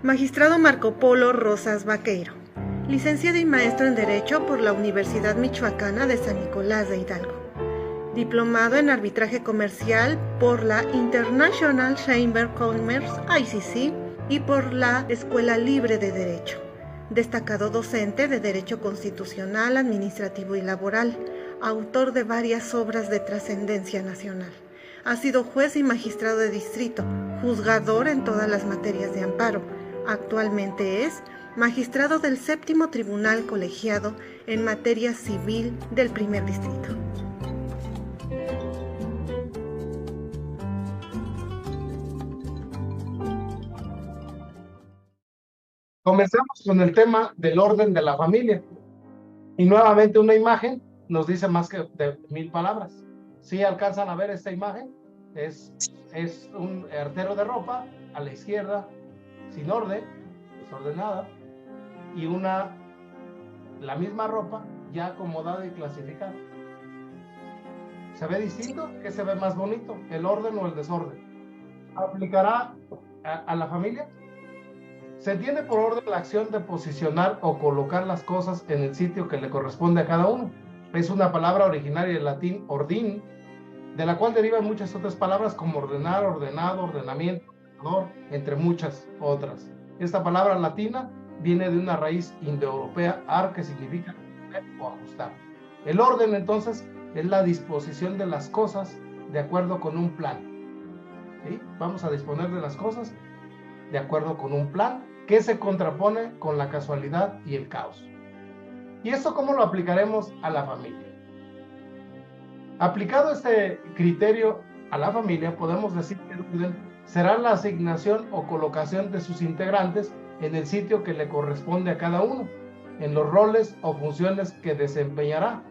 Magistrado Marco Polo Rosas Vaqueiro, licenciado y maestro en Derecho por la Universidad Michoacana de San Nicolás de Hidalgo, diplomado en Arbitraje Comercial por la International Chamber of Commerce, ICC, y por la Escuela Libre de Derecho, destacado docente de Derecho Constitucional, Administrativo y Laboral, autor de varias obras de trascendencia nacional. Ha sido juez y magistrado de distrito, juzgador en todas las materias de amparo. Actualmente es magistrado del Séptimo Tribunal Colegiado en materia civil del Primer Distrito. Comencemos con el tema del orden de la familia. Y nuevamente una imagen nos dice más que de 1000 palabras. Si alcanzan a ver esta imagen, es un artero de ropa a la izquierda, sin orden, desordenada, y la misma ropa ya acomodada y clasificada. ¿Se ve distinto? ¿Qué se ve más bonito? ¿El orden o el desorden? ¿Aplicará a la familia? Se entiende por orden la acción de posicionar o colocar las cosas en el sitio que le corresponde a cada uno. Es una palabra originaria del latín ordin, de la cual derivan muchas otras palabras como ordenar, ordenado, ordenamiento, ordenador, entre muchas otras. Esta palabra latina viene de una raíz indoeuropea, ar, que significa o ajustar. El orden, entonces, es la disposición de las cosas de acuerdo con un plan. ¿Sí? Vamos a disponer de las cosas de acuerdo con un plan que se contrapone con la casualidad y el caos. ¿Y esto cómo lo aplicaremos a la familia? Aplicado este criterio a la familia, podemos decir que el orden será la asignación o colocación de sus integrantes en el sitio que le corresponde a cada uno, en los roles o funciones que desempeñará,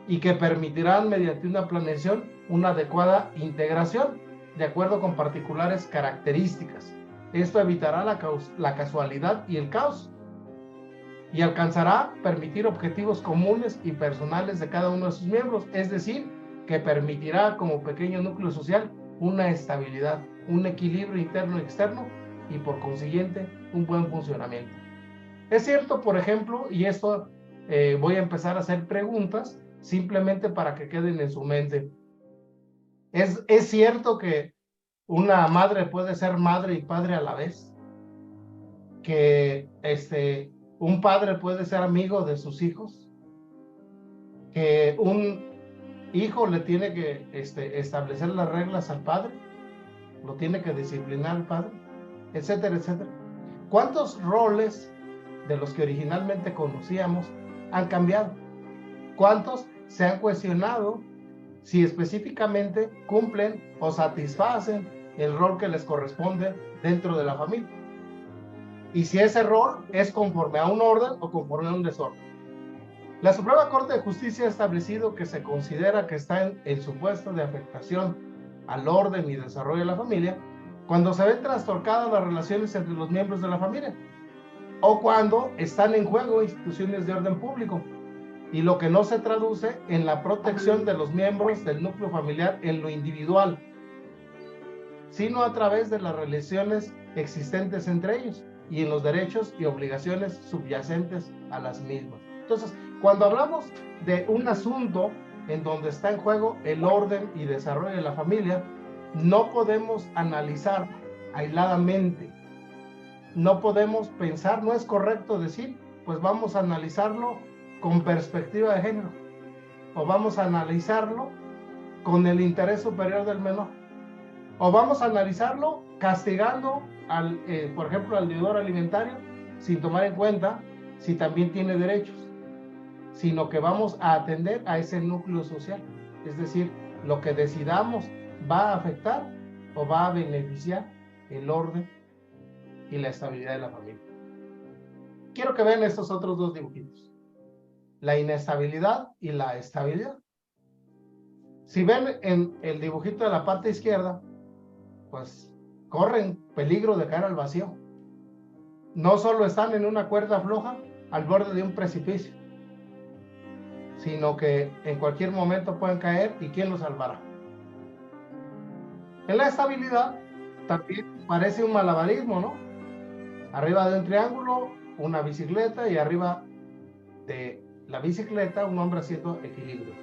y que permitirán mediante una planeación una adecuada integración de acuerdo con particulares características. Esto evitará la casualidad y el caos, y alcanzará permitir objetivos comunes y personales de cada uno de sus miembros, es decir, que permitirá como pequeño núcleo social una estabilidad, un equilibrio interno y externo, y por consiguiente un buen funcionamiento. Es cierto, por ejemplo, y esto voy a empezar a hacer preguntas simplemente para que queden en su mente. ¿Es cierto que una madre puede ser madre y padre a la vez? ¿Que un padre puede ser amigo de sus hijos? ¿Que un hijo le tiene que establecer las reglas al padre? ¿Lo tiene que disciplinar al padre? Etcétera, etcétera. ¿Cuántos roles de los que originalmente conocíamos han cambiado? ¿Cuántos se han cuestionado si específicamente cumplen o satisfacen el rol que les corresponde dentro de la familia? Y si ese rol es conforme a un orden o conforme a un desorden. La Suprema Corte de Justicia ha establecido que se considera que está en el supuesto de afectación al orden y desarrollo de la familia cuando se ven trastornadas las relaciones entre los miembros de la familia, o cuando están en juego instituciones de orden público, y lo que no se traduce en la protección de los miembros del núcleo familiar en lo individual, sino a través de las relaciones existentes entre ellos y en los derechos y obligaciones subyacentes a las mismas. Entonces, cuando hablamos de un asunto en donde está en juego el orden y desarrollo de la familia, no podemos analizar aisladamente, no podemos pensar, no es correcto decir, pues vamos a analizarlo con perspectiva de género, o vamos a analizarlo con el interés superior del menor, o vamos a analizarlo castigando por ejemplo, al deudor alimentario sin tomar en cuenta si también tiene derechos, sino que vamos a atender a ese núcleo social. Es decir, lo que decidamos va a afectar o va a beneficiar el orden y la estabilidad de la familia. Quiero que vean estos otros dos dibujitos: la inestabilidad y la estabilidad. Si ven en el dibujito de la parte izquierda, pues corren peligro de caer al vacío. No solo están en una cuerda floja al borde de un precipicio, sino que en cualquier momento pueden caer y ¿quién los salvará? En la estabilidad también parece un malabarismo, ¿no? Arriba de un triángulo, una bicicleta y arriba de la bicicleta un hombre haciendo equilibrio.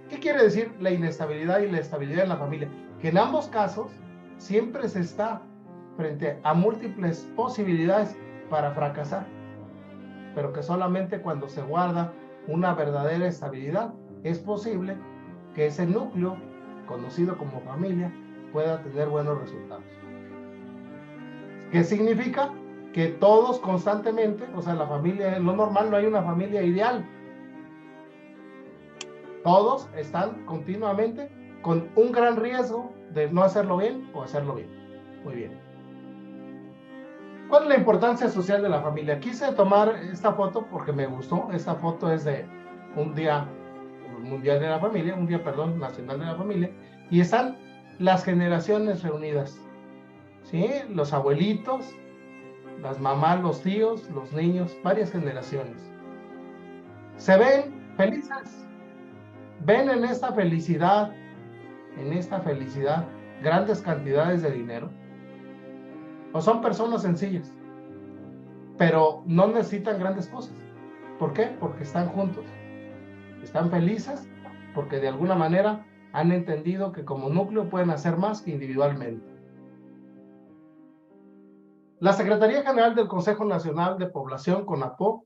¿Qué quiere decir la inestabilidad y la estabilidad en la familia? Que en ambos casos siempre se está frente a múltiples posibilidades para fracasar, pero que solamente cuando se guarda una verdadera estabilidad es posible que ese núcleo, conocido como familia, pueda tener buenos resultados. ¿Qué significa? Que todos constantemente, o sea, la familia, en lo normal no hay una familia ideal. Todos están continuamente con un gran riesgo de no hacerlo bien o hacerlo bien. Muy bien. ¿Cuál es la importancia social de la familia? Quise tomar esta foto porque me gustó. Esta foto es de un día mundial de la familia, nacional de la familia, y están las generaciones reunidas, ¿sí? Los abuelitos, las mamás, los tíos, los niños, varias generaciones. Se ven felices, ven en esta felicidad, grandes cantidades de dinero, o son personas sencillas, pero no necesitan grandes cosas. ¿Por qué? Porque están juntos, están felices, porque de alguna manera han entendido que como núcleo pueden hacer más que individualmente. La Secretaría General del Consejo Nacional de Población, CONAPO,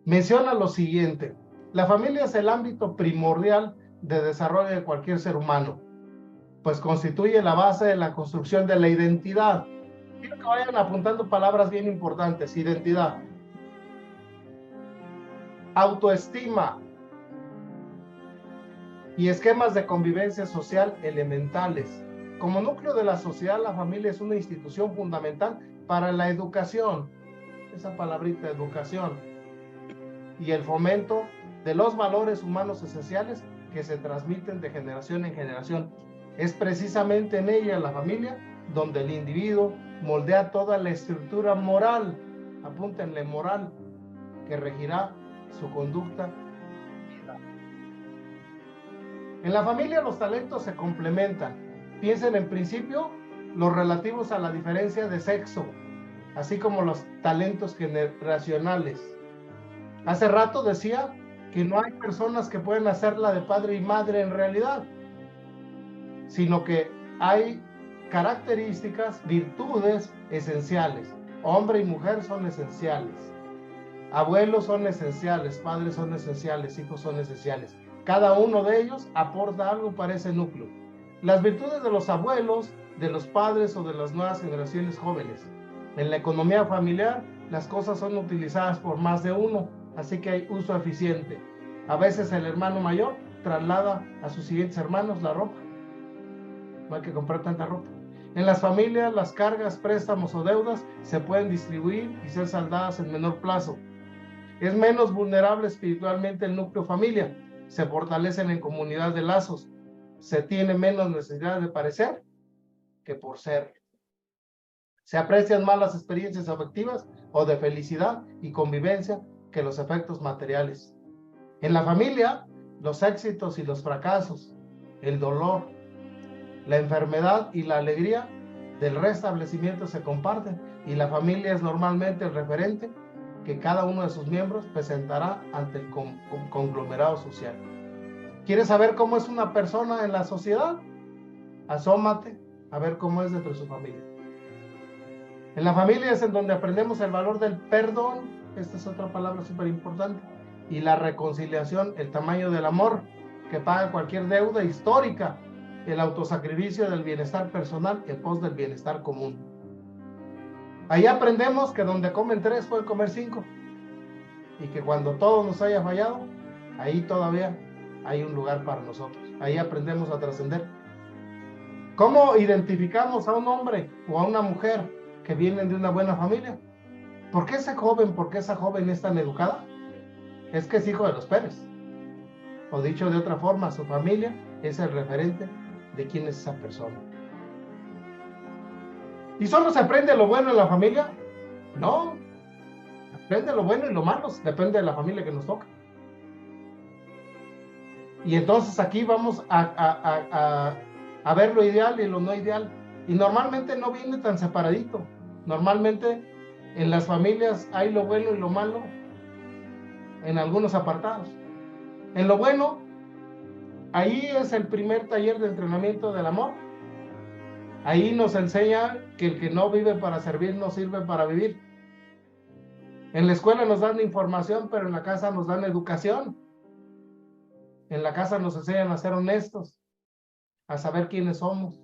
menciona lo siguiente: la familia es el ámbito primordial de desarrollo de cualquier ser humano, pues constituye la base de la construcción de la identidad. Quiero que vayan apuntando palabras bien importantes: identidad, autoestima y esquemas de convivencia social elementales. Como núcleo de la sociedad, la familia es una institución fundamental para la educación, esa palabrita educación, y el fomento de los valores humanos esenciales que se transmiten de generación en generación. Es precisamente en ella, la familia, donde el individuo moldea toda la estructura moral, apúntenle moral, que regirá su conducta. En la familia los talentos se complementan. Piensen en principio los relativos a la diferencia de sexo, así como los talentos generacionales. Hace rato decía que no hay personas que pueden hacerla de padre y madre en realidad, sino que hay características, virtudes esenciales. Hombre y mujer son esenciales. Abuelos son esenciales, padres son esenciales, hijos son esenciales. Cada uno de ellos aporta algo para ese núcleo. Las virtudes de los abuelos, de los padres o de las nuevas generaciones jóvenes. En la economía familiar, las cosas son utilizadas por más de uno, así que hay uso eficiente. A veces el hermano mayor traslada a sus siguientes hermanos la ropa. No hay que comprar tanta ropa. En las familias, las cargas, préstamos o deudas se pueden distribuir y ser saldadas en menor plazo. Es menos vulnerable espiritualmente el núcleo familia. Se fortalecen en comunidad de lazos. Se tiene menos necesidad de parecer que por ser. Se aprecian más las experiencias afectivas o de felicidad y convivencia que los efectos materiales. En la familia, los éxitos y los fracasos, el dolor, la enfermedad y la alegría del restablecimiento se comparten, y la familia es normalmente el referente que cada uno de sus miembros presentará ante el conglomerado social. ¿Quieres saber cómo es una persona en la sociedad? Asómate a ver cómo es dentro de su familia. En la familia es en donde aprendemos el valor del perdón, esta es otra palabra súper importante, y la reconciliación, el tamaño del amor que paga cualquier deuda histórica, el autosacrificio del bienestar personal en pos del bienestar común. Ahí aprendemos que donde comen 3 pueden comer 5, y que cuando todo nos haya fallado, ahí todavía hay un lugar para nosotros. Ahí aprendemos a trascender. ¿Cómo identificamos a un hombre o a una mujer que vienen de una buena familia? ¿Por qué ese joven, por qué esa joven es tan educada? Es que es hijo de los Pérez. O dicho de otra forma, su familia es el referente de quién es esa persona. ¿Y solo se aprende lo bueno en la familia? No. Aprende lo bueno y lo malo, depende de la familia que nos toca. Y entonces aquí vamos a ver lo ideal y lo no ideal. Y normalmente no viene tan separadito. Normalmente en las familias hay lo bueno y lo malo en algunos apartados. En lo bueno, ahí es el primer taller de entrenamiento del amor. Ahí nos enseña que el que no vive para servir no sirve para vivir. En la escuela nos dan información, pero en la casa nos dan educación. En la casa nos enseñan a ser honestos, a saber quiénes somos,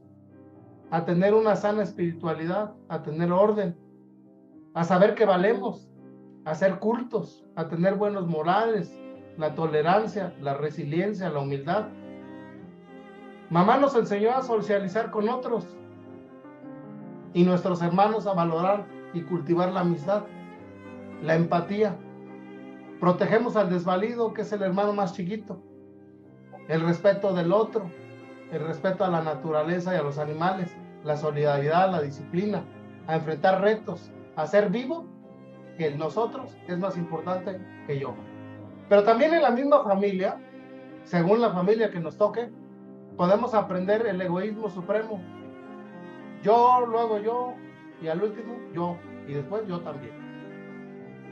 a tener una sana espiritualidad, a tener orden, a saber que valemos, a ser cultos, a tener buenos morales, la tolerancia, la resiliencia, la humildad. Mamá nos enseñó a socializar con otros y nuestros hermanos a valorar y cultivar la amistad, la empatía. Protegemos al desvalido, que es el hermano más chiquito, el respeto del otro, el respeto a la naturaleza y a los animales, la solidaridad, la disciplina, a enfrentar retos, a ser vivo, que nosotros es más importante que yo. Pero también en la misma familia, según la familia que nos toque, podemos aprender el egoísmo supremo. Yo, luego yo, y al último yo, y después yo también.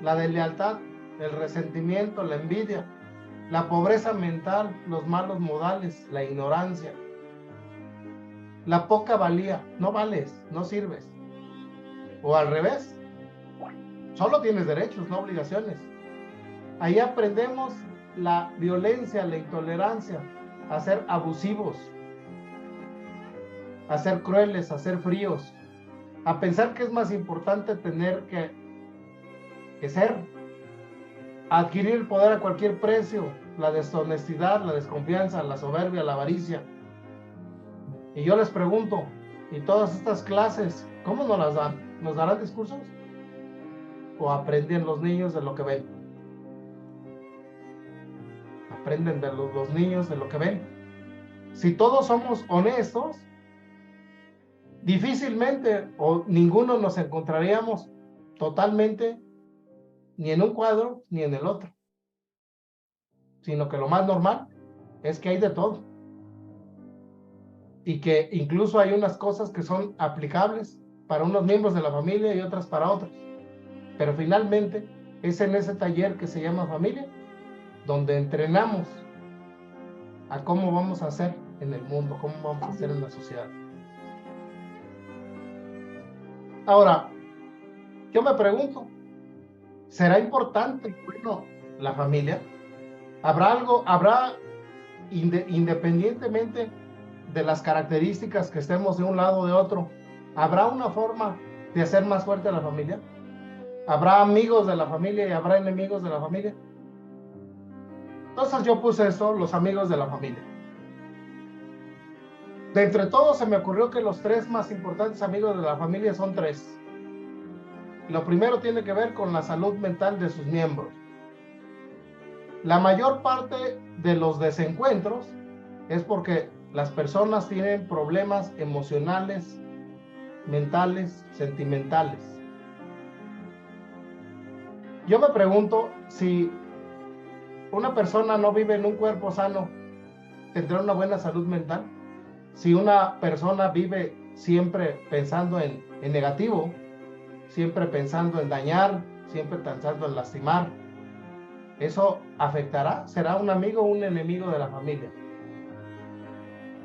La deslealtad, el resentimiento, la envidia, la pobreza mental, los malos modales, la ignorancia, la poca valía, no vales, no sirves. O al revés, solo tienes derechos, no obligaciones. Ahí aprendemos la violencia, la intolerancia, a ser abusivos, a ser crueles, a ser fríos, a pensar que es más importante tener que ser, a adquirir el poder a cualquier precio, la deshonestidad, la desconfianza, la soberbia, la avaricia. Y yo les pregunto, ¿y todas estas clases, cómo nos las dan? ¿Nos darán discursos? ¿O aprenden los niños de lo que ven? Aprenden de los niños de lo que ven. Si todos somos honestos, difícilmente o ninguno nos encontraríamos totalmente ni en un cuadro ni en el otro, sino que lo más normal es que hay de todo y que incluso hay unas cosas que son aplicables para unos miembros de la familia y otras para otros, pero finalmente es en ese taller que se llama familia donde entrenamos a cómo vamos a hacer en el mundo, cómo vamos a hacer en la sociedad. Ahora, yo me pregunto, ¿será importante, bueno, la familia? ¿Habrá independientemente de las características que estemos de un lado o de otro, habrá una forma de hacer más fuerte a la familia? ¿Habrá amigos de la familia y habrá enemigos de la familia? Entonces yo puse esto, los amigos de la familia. De entre todos se me ocurrió que los tres más importantes amigos de la familia son tres. Lo primero tiene que ver con la salud mental de sus miembros. La mayor parte de los desencuentros es porque las personas tienen problemas emocionales, mentales, sentimentales. Yo me pregunto si una persona no vive en un cuerpo sano, ¿tendrá una buena salud mental? Si una persona vive siempre pensando en negativo, siempre pensando en dañar, siempre pensando en lastimar, ¿eso afectará? ¿Será un amigo o un enemigo de la familia?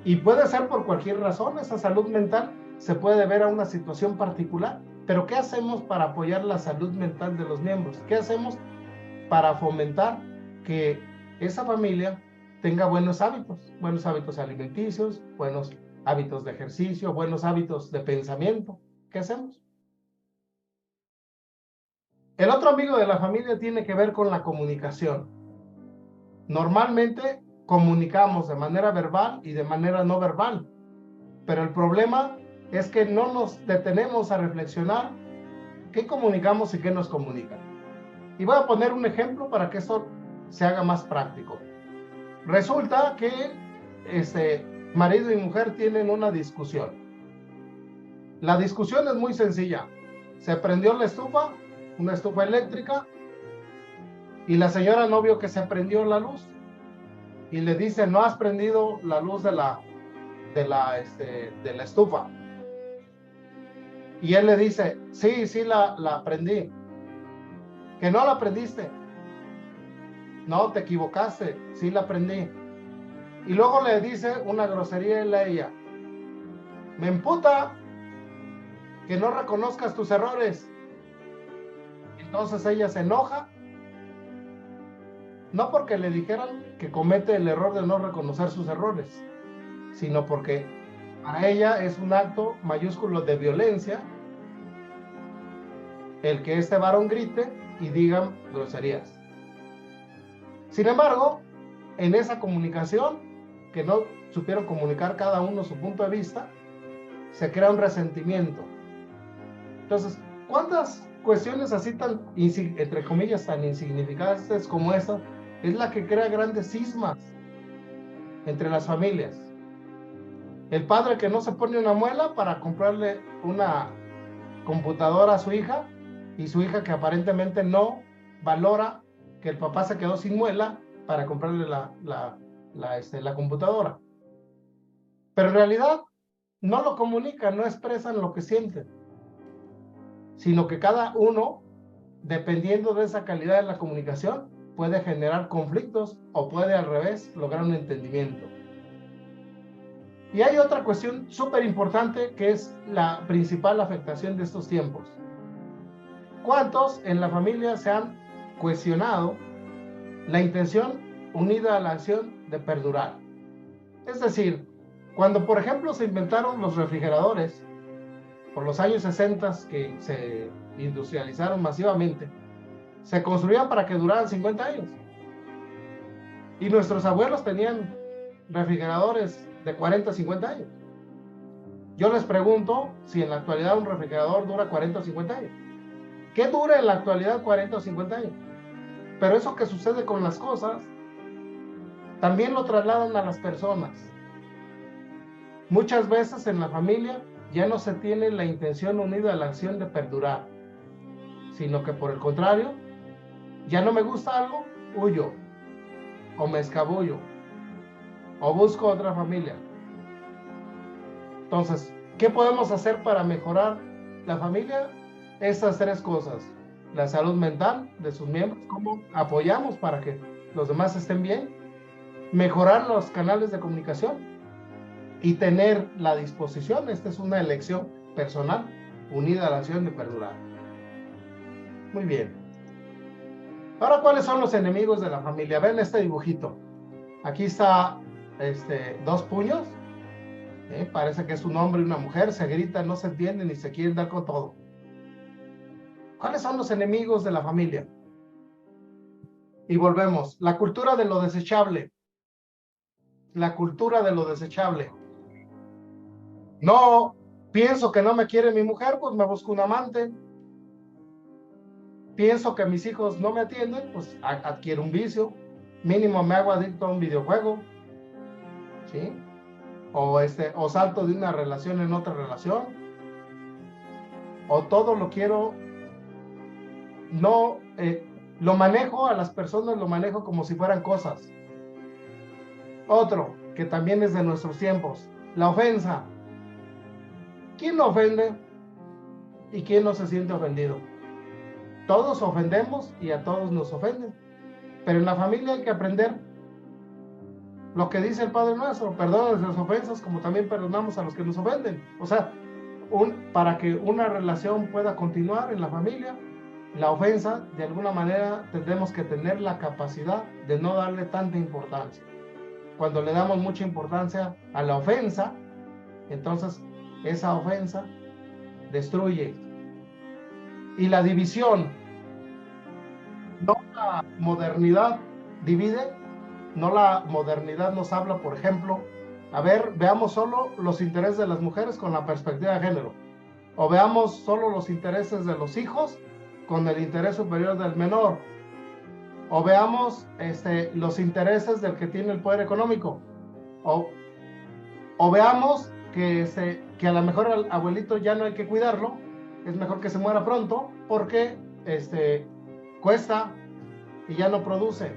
Y puede ser por cualquier razón. Esa salud mental se puede deber a una situación particular. Pero ¿qué hacemos para apoyar la salud mental de los miembros? ¿Qué hacemos para fomentar que esa familia tenga buenos hábitos alimenticios, buenos hábitos de ejercicio, buenos hábitos de pensamiento? ¿Qué hacemos? El otro amigo de la familia tiene que ver con la comunicación. Normalmente comunicamos de manera verbal y de manera no verbal, pero el problema es que no nos detenemos a reflexionar qué comunicamos y qué nos comunican. Y voy a poner un ejemplo para que esto se haga más práctico. Resulta que marido y mujer tienen una discusión. La discusión es muy sencilla. Se prendió la estufa, una estufa eléctrica, y la señora no vio que se prendió la luz. y le dice, no has prendido la luz de la estufa. Y él le dice, sí la prendí. Que no la prendiste. No, te equivocaste, sí la prendí. Y luego le dice una grosería a ella. Me emputa que no reconozcas tus errores. Entonces ella se enoja, no porque le dijeran que comete el error de no reconocer sus errores, sino porque para ella es un acto mayúsculo de violencia el que este varón grite y diga groserías. Sin embargo, en esa comunicación, que no supieron comunicar cada uno su punto de vista, se crea un resentimiento. Entonces, ¿cuántas cuestiones así tan, entre comillas, tan insignificantes como esta, es la que crea grandes cismas entre las familias? El padre que no se pone una muela para comprarle una computadora a su hija, y su hija que aparentemente no valora que el papá se quedó sin muela para comprarle la computadora. Pero en realidad no lo comunican, no expresan lo que sienten, sino que cada uno, dependiendo de esa calidad de la comunicación, puede generar conflictos o puede al revés lograr un entendimiento. Y hay otra cuestión súper importante que es la principal afectación de estos tiempos. ¿Cuántos en la familia se han cuestionado la intención unida a la acción de perdurar? Es decir, cuando por ejemplo se inventaron los refrigeradores, por los años 60 que se industrializaron masivamente, se construían para que duraran 50 años. Y nuestros abuelos tenían refrigeradores de 40, 50 años. Yo les pregunto si en la actualidad un refrigerador dura 40 o 50 años. ¿Qué dura en la actualidad 40 o 50 años? Pero eso que sucede con las cosas, también lo trasladan a las personas. Muchas veces en la familia ya no se tiene la intención unida a la acción de perdurar, sino que por el contrario, ya no me gusta algo, huyo, o me escabullo, o busco otra familia. Entonces, ¿qué podemos hacer para mejorar la familia? Estas tres cosas: la salud mental de sus miembros, cómo apoyamos para que los demás estén bien, mejorar los canales de comunicación y tener la disposición, esta es una elección personal, unida a la acción de perdurar. Muy bien. Ahora, ¿cuáles son los enemigos de la familia? Ven este dibujito. Aquí está dos puños. Parece que es un hombre y una mujer, se gritan, no se entienden y se quieren dar con todo. ¿Cuáles son los enemigos de la familia? Y volvemos, la cultura de lo desechable. La cultura de lo desechable. No, pienso que no me quiere mi mujer, pues me busco un amante. Pienso que mis hijos no me atienden, pues adquiero un vicio. Mínimo me hago adicto a un videojuego. ¿Sí? O salto de una relación en otra relación. O todo lo quiero. No, lo manejo a las personas, lo manejo como si fueran cosas. Otro, que también es de nuestros tiempos, la ofensa. ¿Quién no ofende y quién no se siente ofendido? Todos ofendemos y a todos nos ofenden. Pero en la familia hay que aprender lo que dice el Padre Nuestro: perdona las ofensas como también perdonamos a los que nos ofenden. O sea, para que una relación pueda continuar en la familia, la ofensa, de alguna manera, tendremos que tener la capacidad de no darle tanta importancia. Cuando le damos mucha importancia a la ofensa, entonces esa ofensa destruye. Y la división, no la modernidad divide, no la modernidad nos habla, por ejemplo, a ver, veamos solo los intereses de las mujeres con la perspectiva de género, o veamos solo los intereses de los hijos con el interés superior del menor, o veamos los intereses del que tiene el poder económico, o veamos que a lo mejor al abuelito ya no hay que cuidarlo, es mejor que se muera pronto porque cuesta y ya no produce.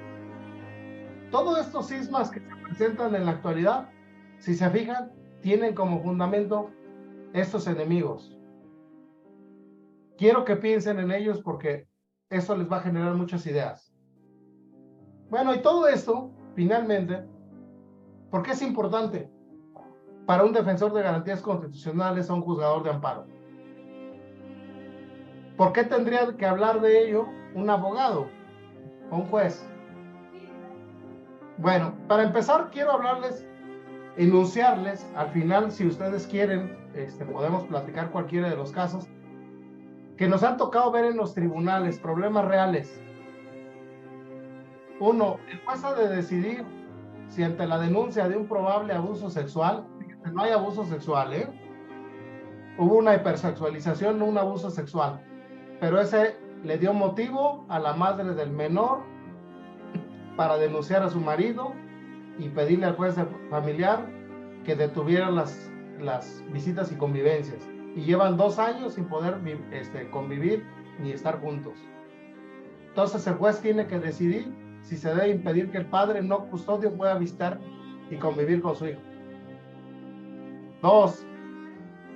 todos estos cismas que se presentan en la actualidad, si se fijan, tienen como fundamento estos enemigos. Quiero que piensen en ellos porque eso les va a generar muchas ideas. Bueno, y todo esto, finalmente, ¿por qué es importante para un defensor de garantías constitucionales o un juzgador de amparo? ¿Por qué tendría que hablar de ello un abogado o un juez? Bueno, para empezar quiero hablarles, enunciarles, al final si ustedes quieren, podemos platicar cualquiera de los casos que nos han tocado ver en los tribunales, problemas reales. Uno, el juez ha de decidir si ante la denuncia de un probable abuso sexual, no hay abuso sexual, hubo una hipersexualización, no un abuso sexual, pero ese le dio motivo a la madre del menor para denunciar a su marido y pedirle al juez familiar que detuviera las visitas y convivencias. Y llevan 2 años sin poder convivir ni estar juntos. Entonces el juez tiene que decidir si se debe impedir que el padre no custodio pueda visitar y convivir con su hijo. 2.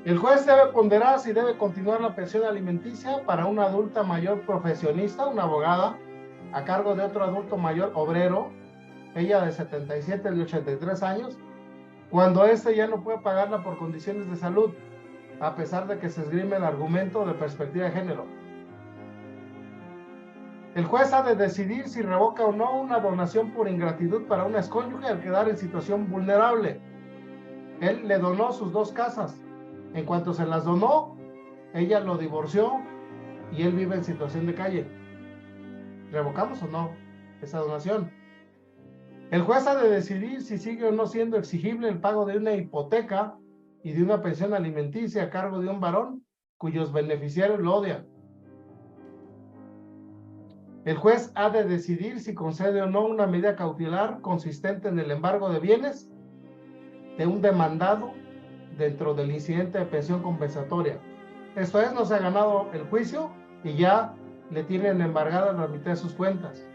El juez debe ponderar si debe continuar la pensión alimenticia para una adulta mayor profesionista, una abogada, a cargo de otro adulto mayor obrero, ella de 77 y 83 años, cuando éste ya no puede pagarla por condiciones de salud, a pesar de que se esgrime el argumento de perspectiva de género. El juez ha de decidir si revoca o no una donación por ingratitud para un excónyuge al quedar en situación vulnerable. Él le donó sus 2 casas. En cuanto se las donó, ella lo divorció y él vive en situación de calle. ¿Revocamos o no esa donación? El juez ha de decidir si sigue o no siendo exigible el pago de una hipoteca y de una pensión alimenticia a cargo de un varón cuyos beneficiarios lo odian. El juez ha de decidir si concede o no una medida cautelar consistente en el embargo de bienes de un demandado dentro del incidente de pensión compensatoria. Esto es, no se ha ganado el juicio y ya le tienen embargada la mitad de sus cuentas.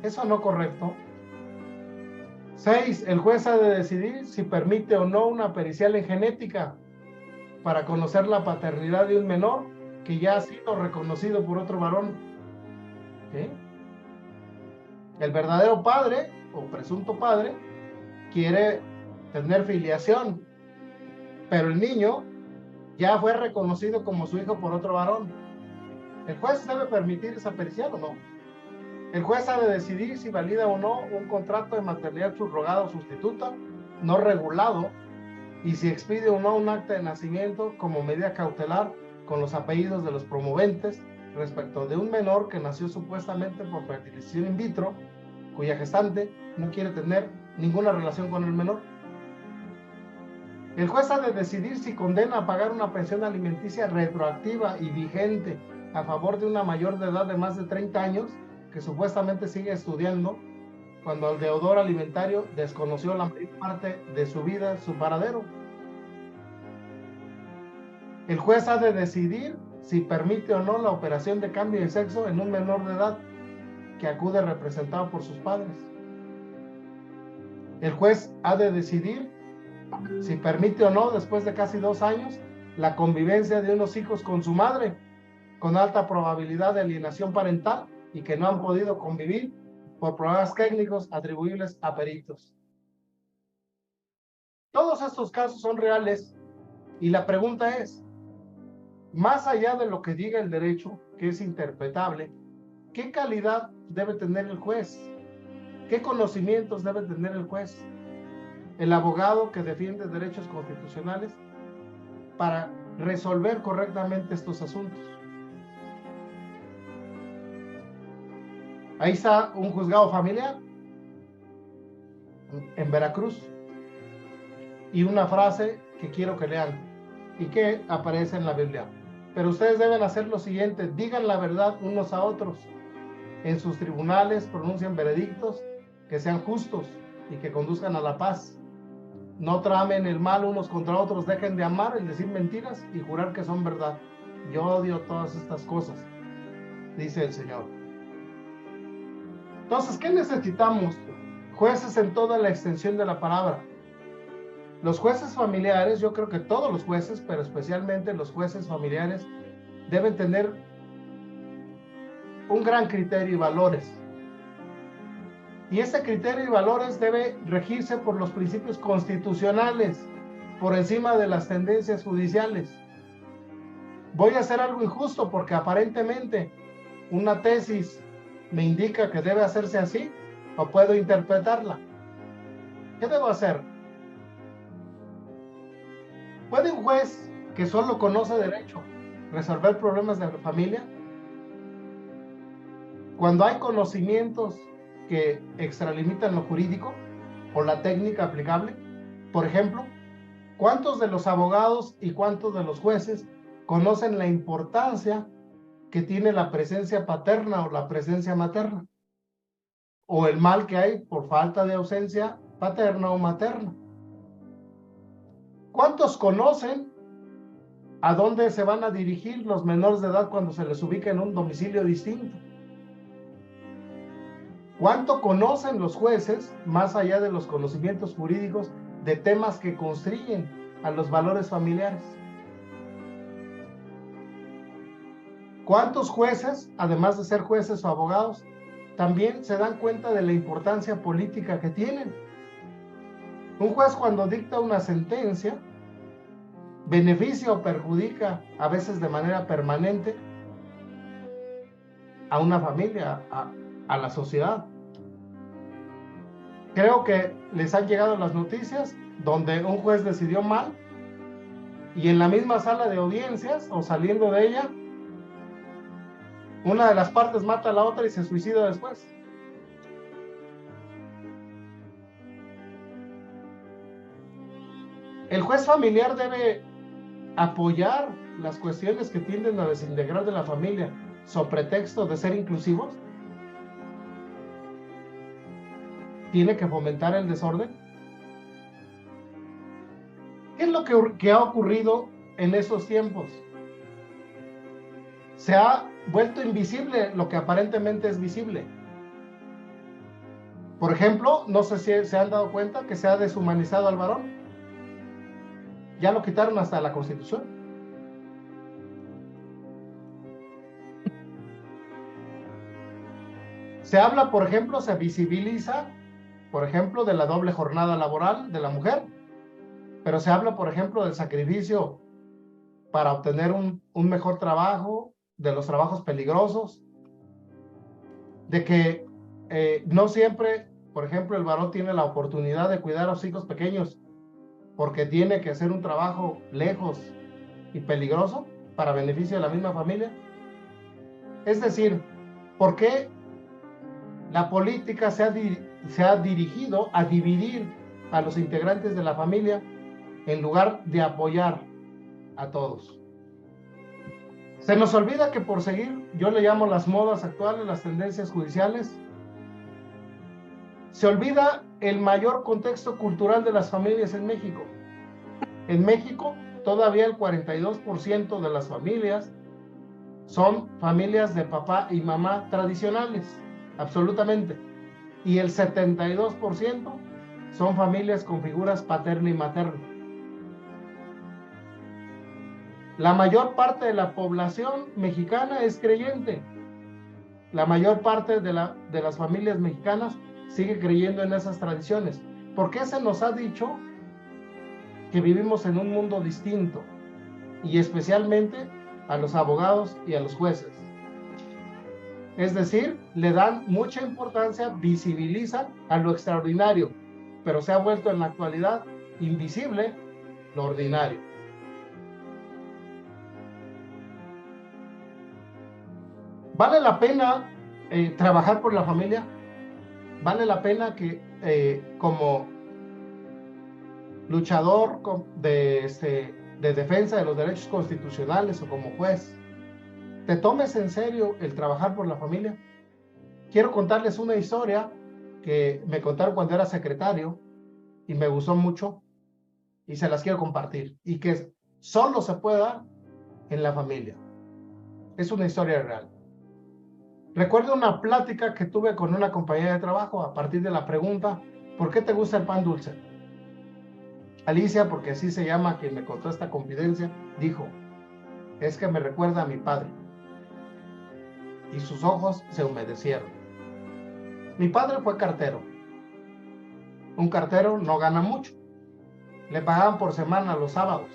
¿Eso no correcto? 6. El juez ha de decidir si permite o no una pericial en genética para conocer la paternidad de un menor que ya ha sido reconocido por otro varón. ¿Sí? El verdadero padre o presunto padre quiere tener filiación, pero el niño ya fue reconocido como su hijo por otro varón. ¿El juez debe permitir esa pericial o no? El juez ha de decidir si valida o no un contrato de maternidad subrogada o sustituta no regulado y si expide o no un acta de nacimiento como medida cautelar con los apellidos de los promoventes respecto de un menor que nació supuestamente por fertilización in vitro, cuya gestante no quiere tener ninguna relación con el menor. El juez ha de decidir si condena a pagar una pensión alimenticia retroactiva y vigente a favor de una mayor de edad de más de 30 años que supuestamente sigue estudiando cuando el deudor alimentario desconoció la mayor parte de su vida, su paradero. El juez ha de decidir si permite o no la operación de cambio de sexo en un menor de edad que acude representado por sus padres. El juez ha de decidir si permite o no, después de casi 2 años, la convivencia de unos hijos con su madre, con alta probabilidad de alienación parental y que no han podido convivir por problemas técnicos atribuibles a peritos. Todos estos casos son reales y la pregunta es, más allá de lo que diga el derecho, que es interpretable, ¿qué calidad debe tener el juez? ¿Qué conocimientos debe tener el juez? El abogado que defiende derechos constitucionales para resolver correctamente estos asuntos. Ahí está un juzgado familiar en Veracruz y una frase que quiero que lean y que aparece en la Biblia. Pero ustedes deben hacer lo siguiente: digan la verdad unos a otros. En sus tribunales pronuncien veredictos que sean justos y que conduzcan a la paz. No tramen el mal unos contra otros, dejen de amar, el decir mentiras y jurar que son verdad. Yo odio todas estas cosas, dice el Señor. Entonces, ¿qué necesitamos jueces en toda la extensión de la palabra. Los jueces familiares, yo creo que todos los jueces, pero especialmente los jueces familiares, deben tener un gran criterio y valores. Y ese criterio y valores debe regirse por los principios constitucionales, por encima de las tendencias judiciales. Voy a hacer algo injusto porque aparentemente una tesis me indica que debe hacerse así, o puedo interpretarla. ¿Qué debo hacer? ¿Puede un juez que solo conoce derecho resolver problemas de familia? Cuando hay conocimientos que extralimitan lo jurídico o la técnica aplicable, por ejemplo, ¿cuántos de los abogados y cuántos de los jueces conocen la importancia que tiene la presencia paterna o la presencia materna? O el mal que hay por falta de ausencia paterna o materna. ¿Cuántos conocen a dónde se van a dirigir los menores de edad cuando se les ubica en un domicilio distinto? ¿Cuánto conocen los jueces, más allá de los conocimientos jurídicos, de temas que constriñen a los valores familiares? ¿Cuántos jueces, además de ser jueces o abogados, también se dan cuenta de la importancia política que tienen? Un juez, cuando dicta una sentencia, beneficia o perjudica, a veces de manera permanente, a una familia, a la sociedad. Creo que les han llegado las noticias donde un juez decidió mal y en la misma sala de audiencias o saliendo de ella, una de las partes mata a la otra y se suicida después. El juez familiar debe apoyar las cuestiones que tienden a desintegrar de la familia sobre pretexto de ser inclusivos. ¿Tiene que fomentar el desorden? ¿Qué es lo que ha ocurrido en esos tiempos? Se ha vuelto invisible lo que aparentemente es visible. Por ejemplo, no sé si se han dado cuenta que se ha deshumanizado al varón. Ya lo quitaron hasta la Constitución. Se habla, por ejemplo, se visibiliza, por ejemplo, de la doble jornada laboral de la mujer, pero se habla, por ejemplo, del sacrificio para obtener un mejor trabajo, de los trabajos peligrosos, de que no siempre, por ejemplo, el varón tiene la oportunidad de cuidar a los hijos pequeños porque tiene que hacer un trabajo lejos y peligroso para beneficio de la misma familia. Es decir, ¿por qué la política se ha dirigido a dividir a los integrantes de la familia en lugar de apoyar a todos? Se nos olvida que por seguir, yo le llamo las modas actuales, las tendencias judiciales, se olvida el mayor contexto cultural de las familias en México. En México, todavía el 42% de las familias son familias de papá y mamá tradicionales, absolutamente. Y el 72% son familias con figuras paterna y materna. La mayor parte de la población mexicana es creyente. La mayor parte de las familias mexicanas sigue creyendo en esas tradiciones. ¿Por qué se nos ha dicho que vivimos en un mundo distinto? Y especialmente a los abogados y a los jueces. Es decir, le dan mucha importancia, visibilizan a lo extraordinario, pero se ha vuelto en la actualidad invisible lo ordinario. ¿Vale la pena trabajar por la familia? ¿Vale la pena que como luchador de defensa de los derechos constitucionales o como juez, te tomes en serio el trabajar por la familia? Quiero contarles una historia que me contaron cuando era secretario y me gustó mucho y se las quiero compartir y que solo se puede dar en la familia. Es una historia real. Recuerdo una plática que tuve con una compañera de trabajo a partir de la pregunta, ¿por qué te gusta el pan dulce? Alicia, porque así se llama quien me contó esta confidencia, dijo, es que me recuerda a mi padre. Y sus ojos se humedecieron. Mi padre fue cartero. Un cartero no gana mucho. Le pagaban por semana los sábados.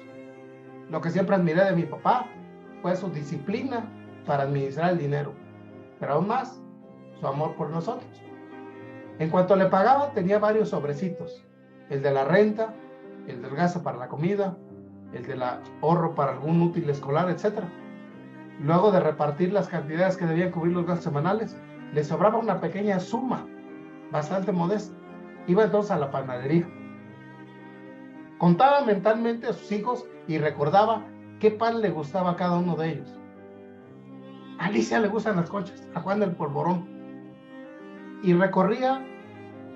Lo que siempre admiré de mi papá fue su disciplina para administrar el dinero, pero aún más, su amor por nosotros. En cuanto le pagaba, tenía varios sobrecitos. El de la renta, el del gasto para la comida, el del ahorro para algún útil escolar, etc. Luego de repartir las cantidades que debían cubrir los gastos semanales, le sobraba una pequeña suma, bastante modesta. Iba entonces a la panadería. Contaba mentalmente a sus hijos y recordaba qué pan le gustaba a cada uno de ellos. A Alicia le gustan las conchas, a Juan el polvorón. Y recorría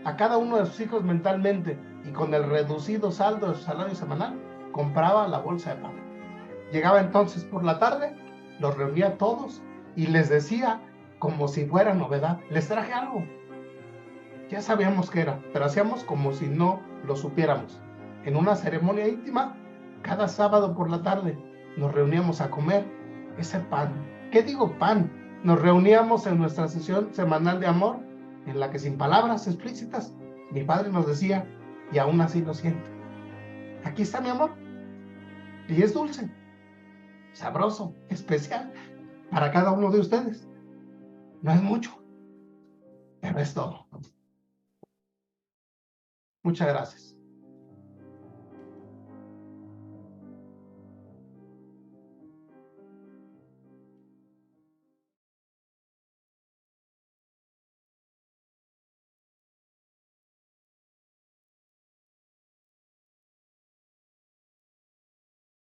a cada uno de sus hijos mentalmente y con el reducido saldo de su salario semanal, compraba la bolsa de pan. Llegaba entonces por la tarde, los reunía a todos y les decía, como si fuera novedad, les traje algo. Ya sabíamos qué era, pero hacíamos como si no lo supiéramos. En una ceremonia íntima, cada sábado por la tarde, nos reuníamos a comer ese pan. ¿Qué digo pan? Nos reuníamos en nuestra sesión semanal de amor, en la que sin palabras explícitas, mi padre nos decía, y aún así lo siento. Aquí está mi amor. Y es dulce, sabroso, especial, para cada uno de ustedes. No es mucho, pero es todo. Muchas gracias.